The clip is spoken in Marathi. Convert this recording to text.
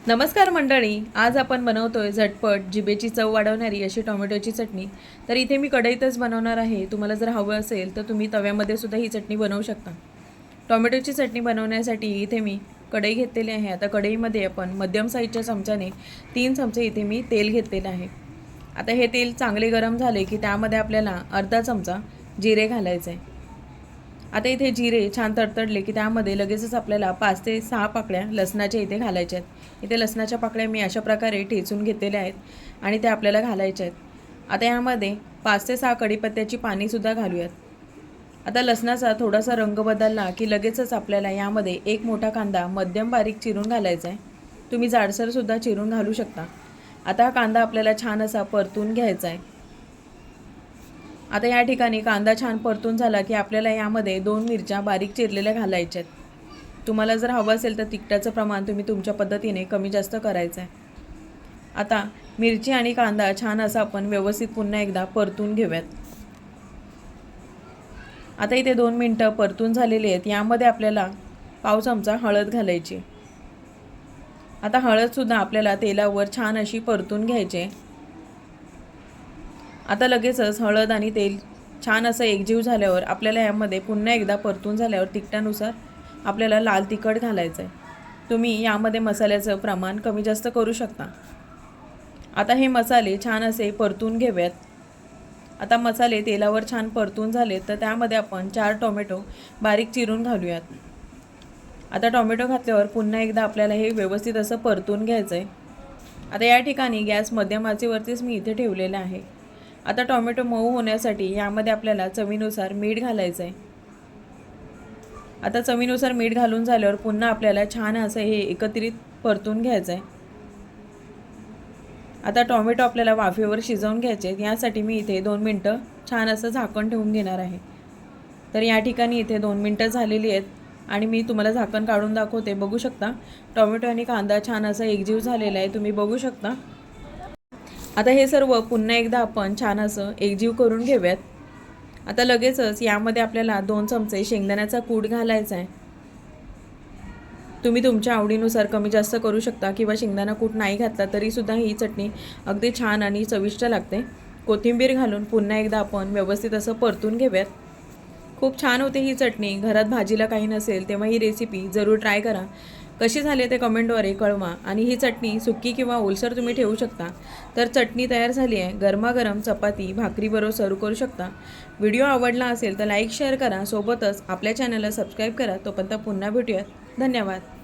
नमस्कार मंडळी, आज आपण बनवतोय झटपट जिभेची चव वाढवणारी अशी टोमॅटोची चटणी। तर इथे मी कढईतच बनवणार आहे। तुम्हाला जर हवं असेल तर तुम्ही तव्यामध्ये सुद्धा ही चटणी बनवू शकता। टोमॅटोची चटणी बनवण्यासाठी इथे मी कढई घेतलेली आहे। आता कढईमध्ये आपण मध्यम साईजच्या चमच्याने 3 चमचे इथे मी तेल घेतलेले आहे। आता हे तेल चांगले गरम झाले की त्यामध्ये आपल्याला अर्धा चमचा जिरे घालायचे आहे। आता इथे जिरे छान तडतडले की त्यामध्ये लगेचच आपल्याला 5 ते 6 पाकळ्या लसणाच्या इथे घालायच्या आहेत। इथे लसणाच्या पाकळ्या मी अशा प्रकारे ठेचून घेतलेल्या आहेत आणि त्या आपल्याला घालायच्या आहेत। आता यामध्ये 5 ते 6 कढीपत्त्याची पानेसुद्धा घालूयात। आता लसणाचा थोडासा रंग बदलला की लगेचच आपल्याला यामध्ये एक मोठा कांदा मध्यम बारीक चिरून घालायचा आहे। तुम्ही जाडसरसुद्धा चिरून घालू शकता। आता हा कांदा आपल्याला छान असा परतून घ्यायचा आहे। आता या ठिकाणी कांदा छान परतून झाला की आपल्याला यामध्ये 2 मिरच्या बारीक चिरलेल्या घालायच्या आहेत। तुम्हाला जर हवं असेल तर तिखटाचं प्रमाण तुम्ही तुमच्या पद्धतीने कमी जास्त करायचं आहे। आता मिरची आणि कांदा छान असा आपण व्यवस्थित पुन्हा एकदा परतून घेऊयात। आता इथे 2 मिनिटं परतून झालेली आहेत। यामध्ये आपल्याला पाव चमचा हळद घालायची। आता हळदसुद्धा आपल्याला तेलावर छान अशी परतून घ्यायची आहे। आता लगेचच हळद आणि तेल छान असं एकजीव झाल्यावर आपल्याला यामध्ये पुन्हा एकदा परतून झाल्यावर तिखटानुसार आपल्याला लाल तिखट घालायचं आहे। तुम्ही यामध्ये मसाल्याचं प्रमाण कमी जास्त करू शकता। आता हे मसाले छान असे परतून घेऊयात। आता मसाले तेलावर छान परतून झाले तर त्यामध्ये आपण 4 टोमॅटो बारीक चिरून घालूयात। आता टोमॅटो घातल्यावर पुन्हा एकदा आपल्याला हे व्यवस्थित असं परतून घ्यायचं आहे। आता या ठिकाणी गॅस मध्यम आचेवरतीच मी इथे ठेवलेला आहे। आता टोमॅटो मऊ होण्यासाठी यामध्ये आपल्याला चवीनुसार मीठ घालायचं आहे। आता चवीनुसार मीठ घालून झाल्यावर पुन्हा आपल्याला छान असं हे एकत्रित परतून घ्यायचं आहे। आता टोमॅटो आपल्याला वाफेवर शिजवून घ्यायचे आहेत। यासाठी मी इथे 2 मिनिटं छान असं झाकण ठेवून घेणार आहे। तर या ठिकाणी इथे 2 मिनिटं झालेली आहेत आणि मी तुम्हाला झाकण काढून दाखवते। बघू शकता टोमॅटो आणि कांदा छान असा एकजीव झालेला आहे, तुम्ही बघू शकता। आता हे सर्व पुन्हा एकदा आपण छान असं एकजीव करून घेऊयात। आता लगेचच यामध्ये आपल्याला 2 चमचे शेंगदाण्याचा कूट घालायचा आहे। तुम्ही तुमच्या आवडीनुसार कमी जास्त करू शकता किंवा शेंगदाणा कूट नाही घातला तरीसुद्धा ही चटणी अगदी छान आणि चविष्ट लागते। कोथिंबीर घालून पुन्हा एकदा आपण व्यवस्थित असं परतून घेऊयात। खूप छान होते ही चटणी। घरात भाजीला काही नसेल तेव्हा ही रेसिपी जरूर ट्राय करा। कशी झाले ते कमेंटद्वारे कळवा आणि ही चटणी सुकी किंवा ओलसर तुम्ही ठेवू शकता। तर चटणी तयार झाली आहे। गरमागरम चपाती भाकरीबरोबर सर्व करू शकता। व्हिडिओ आवडला असेल तर लाईक शेअर करा, सोबतच आपल्या चॅनलला सबस्क्राईब करा। तोपर्यंत पुन्हा भेटूयात। धन्यवाद।